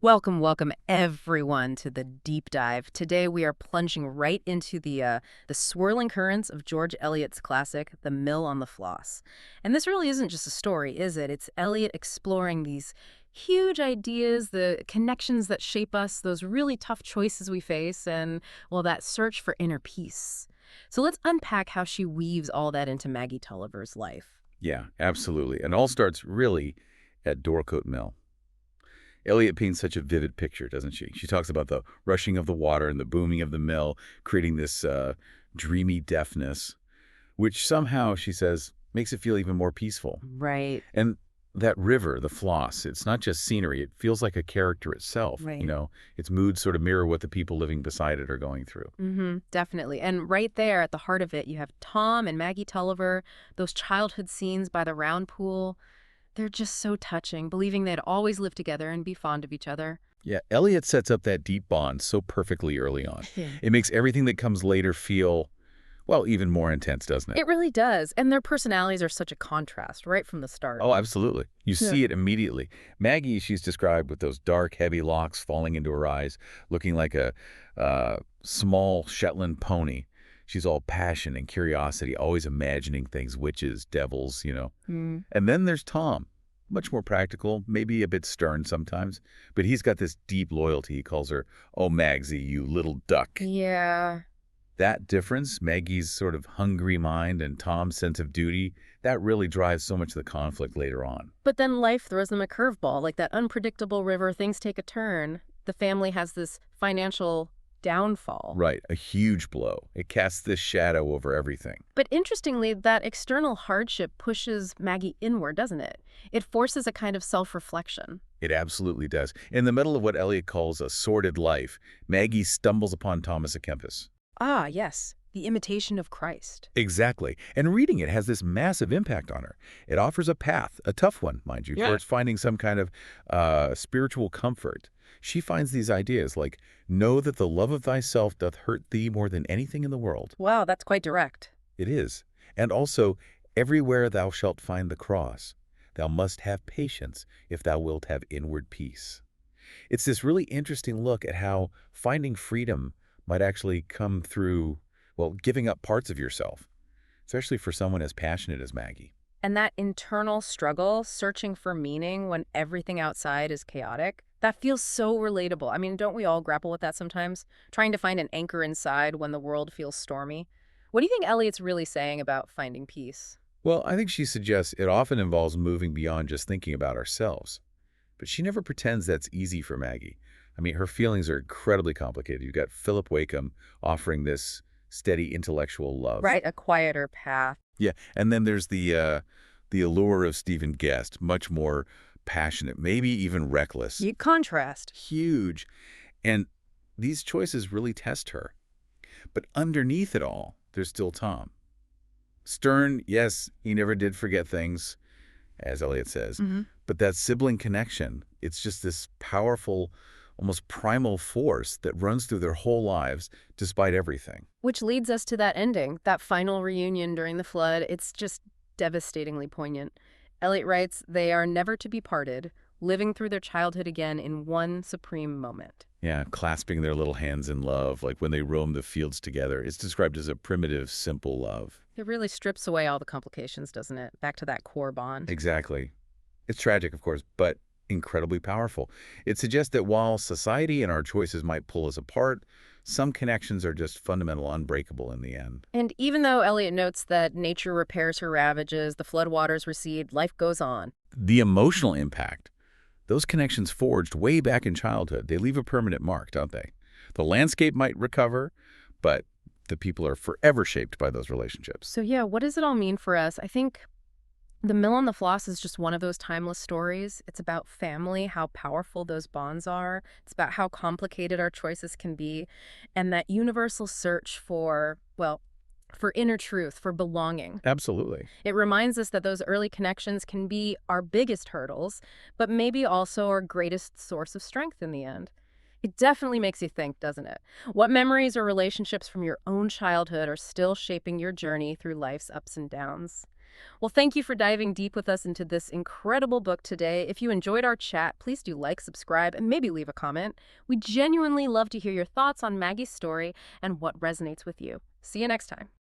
Welcome, welcome everyone to the deep dive. Today we are plunging right into the swirling currents of George Eliot's classic, The Mill on the Floss. And this really isn't just a story, is it? It's Eliot exploring these huge ideas, the connections that shape us, those really tough choices we face, and, well, that search for inner peace. So let's unpack how she weaves all that into Maggie Tulliver's life. Yeah, absolutely. And all starts really at Dorcote Mill. Eliot paints such a vivid picture, doesn't she? She talks about the rushing of the water and the booming of the mill, creating this dreamy deafness, which somehow, she says, makes it feel even more peaceful. Right. And that river, the Floss, it's not just scenery. It feels like a character itself. Right. Its moods sort of mirror what the people living beside it are going through. Definitely. And right there at the heart of it, you have Tom and Maggie Tulliver, those childhood scenes by the round pool. They're just so touching, believing they'd always live together and be fond of each other. Yeah, Eliot sets up that deep bond so perfectly early on. Yeah. It makes everything that comes later feel, well, even more intense, doesn't it? It really does. And their personalities are such a contrast right from the start. Oh, absolutely. You Yeah. see it immediately. Maggie, she's described with those dark, heavy locks falling into her eyes, looking like a small Shetland pony. She's all passion and curiosity, always imagining things, witches, devils. Mm. And then there's Tom, much more practical, maybe a bit stern sometimes, but he's got this deep loyalty. He calls her, "Oh, Magsy, you little duck." Yeah. That difference, Maggie's sort of hungry mind and Tom's sense of duty, that really drives so much of the conflict later on. But then life throws them a curveball, like that unpredictable river, things take a turn. The family has this financial downfall. Right, a huge blow. It casts this shadow over everything. But interestingly, that external hardship pushes Maggie inward, doesn't it? It forces a kind of self-reflection. It absolutely does. In the middle of what Eliot calls a sordid life, Maggie stumbles upon Thomas à Kempis. Ah, yes, the imitation of Christ. Exactly. And reading it has this massive impact on her. It offers a path, a tough one, mind you, Yeah. towards finding some kind of spiritual comfort. She finds these ideas like, know that the love of thyself doth hurt thee more than anything in the world. Wow, that's quite direct. It is. And also, everywhere thou shalt find the cross, thou must have patience if thou wilt have inward peace. It's this really interesting look at how finding freedom might actually come through, well, giving up parts of yourself, especially for someone as passionate as Maggie. And that internal struggle, searching for meaning when everything outside is chaotic, that feels so relatable. I mean, don't we all grapple with that sometimes? Trying to find an anchor inside when the world feels stormy. What do you think Eliot's really saying about finding peace? Well, I think she suggests it often involves moving beyond just thinking about ourselves. But she never pretends that's easy for Maggie. I mean, her feelings are incredibly complicated. You've got Philip Wakeham offering this steady intellectual love. Right, a quieter path. Yeah, and then there's the allure of Stephen Guest, much more passionate, maybe even reckless. You contrast. Huge. And these choices really test her. But underneath it all, there's still Tom. Stern, yes, he never did forget things, as Eliot says. But that sibling connection, it's just this powerful, almost primal force that runs through their whole lives despite everything. Which leads us to that ending, that final reunion during the flood. It's just devastatingly poignant. Eliot writes, they are never to be parted, living through their childhood again in one supreme moment. Yeah, clasping their little hands in love, like when they roam the fields together. It's described as a primitive, simple love. It really strips away all the complications, doesn't it? Back to that core bond. Exactly. It's tragic, of course, but incredibly powerful. It suggests that while society and our choices might pull us apart, some connections are just fundamental, unbreakable in the end. And even though Eliot notes that nature repairs her ravages, the floodwaters recede, life goes on. The emotional impact, those connections forged way back in childhood, they leave a permanent mark, don't they? The landscape might recover, but the people are forever shaped by those relationships. So yeah, what does it all mean for us? I think The Mill on the Floss is just one of those timeless stories. It's about family, how powerful those bonds are. It's about how complicated our choices can be, and that universal search for, well, for inner truth, for belonging. Absolutely. It reminds us that those early connections can be our biggest hurdles, but maybe also our greatest source of strength in the end. It definitely makes you think, doesn't it? What memories or relationships from your own childhood are still shaping your journey through life's ups and downs? Well, thank you for diving deep with us into this incredible book today. If you enjoyed our chat, please do like, subscribe, and maybe leave a comment. We genuinely love to hear your thoughts on Maggie's story and what resonates with you. See you next time.